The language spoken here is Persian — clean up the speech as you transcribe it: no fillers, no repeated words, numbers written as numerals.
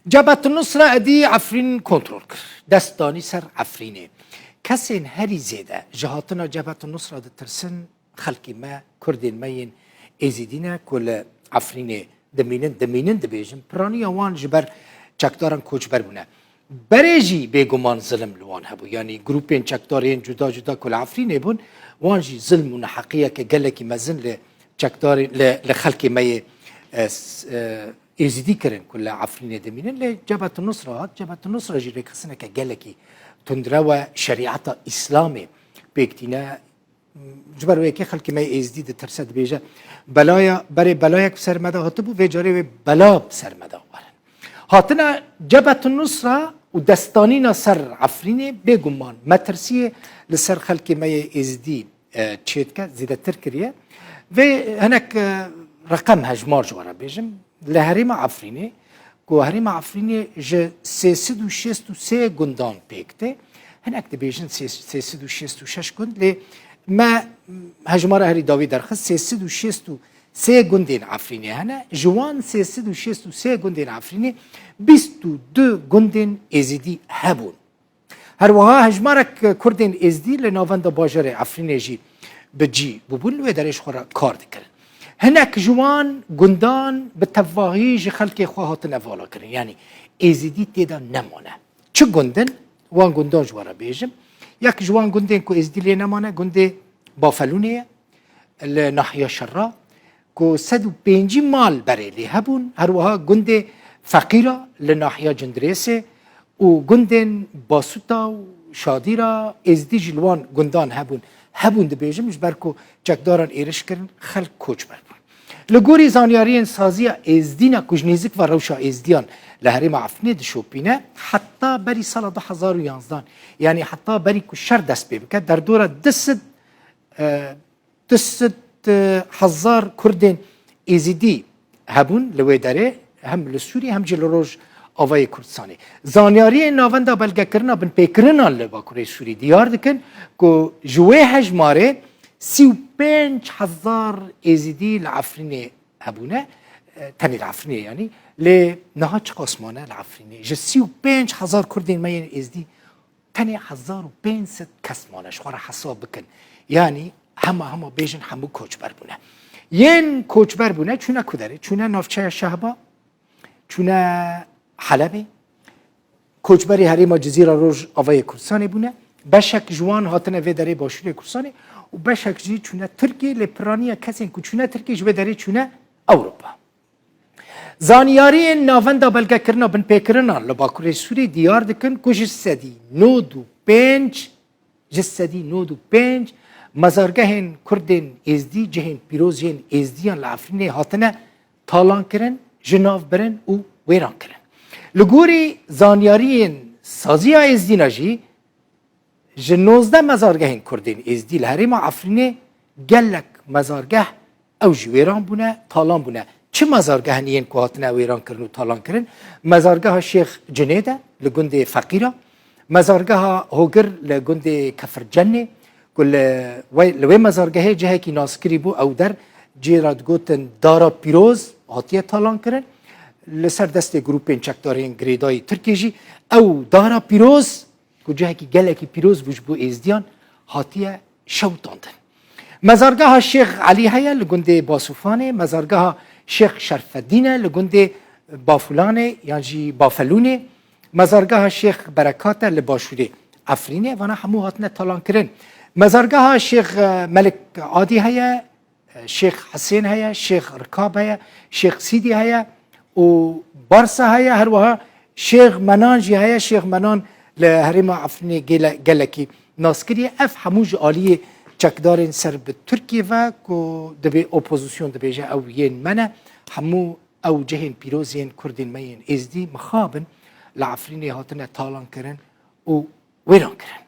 جبهة النصرة ادي عفرين كنترول كر دستاني سر عفرينه كسين هري زيده جهاتنا جبهة النصرة ترسن خلقي ما كردين مين ازيدينا كل عفرينه دمينن دبيجن براني وان جبر چکدارن کوچبر بونه بريجي بيگومان ظلم لوان هبو يعني جروبين چکدارين جدا جدا كل عفرين بون وانجي ظلم ونحقية كجلكي مزن لچکدارين لخلقي مي ازيدي كرن كل عفرين دمينن لجبهة النصرة جبهة النصرة جي ركسنا كجلكي تندروا شريعة إسلامي بيكتينا جبر ويكي خلقي مي ازيدي ترسد بيجا بلايا بري بلايا بسر مدا هتبو ويجاري بلا بسر مدا هاتنا جبهة النصرة ودستانينا سر عفريني بيگومان مترسية لسر خلقي مي ازدي تشيتكا زيادة تركرية و هناك رقم هجمار جوارا بيجم لهريما عفريني كو هريما عفريني ج 363 گندان بيكتي هناك دبيجن 366 گند ل ما هجمار هري داوي درخص 363 گندین عفرینی هنه جوان 363 گندین عفرینی 22 گندین ازیدی هبون هر وها هجمارک کردین ازیدی لناوند باجر عفرینی جی بجی ببون و درش خورا کار دکرن هناك جوان گندان به تواهی جی خلقی خواهات نوالا کرن یعنی ازیدی تیدا نمانه چه گندن؟ وان گندان جوارا بیجم یک جوان گندین که ازیدی لی نمانه گنده بافلونیه لناحیه شرا کو 105 مال بريلي هبون هروها گند فقيرة لناحية جندريسه و گندن باسوتا و شاديرا ازدي جلوان گندان هبون دبيجم جبركو چکداران ایرش کرن خلق کوچ بربون لگوری زانیارین سازی ازدینا کجنیزک و روشا ازدیان لهریم عفنه دشوپینه حتی بری سال 2011 يعني حتی بری که شر دست ببکد در دوره دست حزار كردين ازيدي هبون لوي داره هم لسوري هم جلروج آوای کردستانی زانیاری ناوندا بلگه کرنا بن پیکرنا لباکوری سوری دیار دکن که جوه هجماره 35,000 ازیدی لعفرینه هبونه تنی العفرینه يعني لنهاج قاسمانه العفرینه ج 35,000 كردين مين ازدي تني 1500 كسمانه شخوار حساب بکن يعني همه بیشن همو کوچبر بونه ین کوچبر بونه چونه کدره چونه نافچه شهبا چونه حلبه کوچبری هریما جزیره روز آوای کردستان بونه بشک جوان هاتنه و داره باشوری کردستان و بشک جی چونه ترکیه لپرانیا کسی که چونه ترکیه جو داره چونه اروپا زانیاری ناوندا بلگه کرنا بن پیکرنا لباکوری سوری دیار دکن که جسدی 95 مزارگهن کردین ازدی جهن پیروزین ازدیان لعفرینه هاتنه تالان کرن جناف برن و ویران کرن لگوری زانیارین سازی ازدی نجی جنوزده مزارگهن کردین ازدی لحریم عفرینه گلک مزارگه او جویران بونه تالان بونه چه مزارگهنیین که هاتنه ویران کرن و تالان کرن مزارگه شیخ جنیده لگند فقیره مزارگه هوگر لگند کفر جنه كل لوي مزارگه جهه کی ناسکری بو او در جیراد گوتن دارا پیروز هاتیه تالان کرن لسر دست گروپین چکدارین گریدای ترکیجی او دارا پیروز که جهه کی گله کی پیروز بوش بو ازدیان هاتیه شوتاندن مزارگه شیخ علی هیا لگنده باسوفانه مزارگه شیخ شرف الدینه لگنده بافولانه یعنی بافلونه مزارگه شیخ برکاته لباشوره عفرینه وانا همو هاتنه تالان کرن مزارگاه شیخ ملک عادی هیا شیخ حسین هیا شیخ رکاب هیا شیخ سیدی هیا و بارسا هیا هر وها شیخ منان جی هیا شیخ منان لهریم عفرینه گلکی ناسکری اف هموج عالی چکدارین سر به ترکیه و که دبی اپوزیسیون دبی جه او ین منه همو او جهین پیروزین کردین مین ازدی مخابن لعفرینه هاتنه تالان کرن و ویران کرن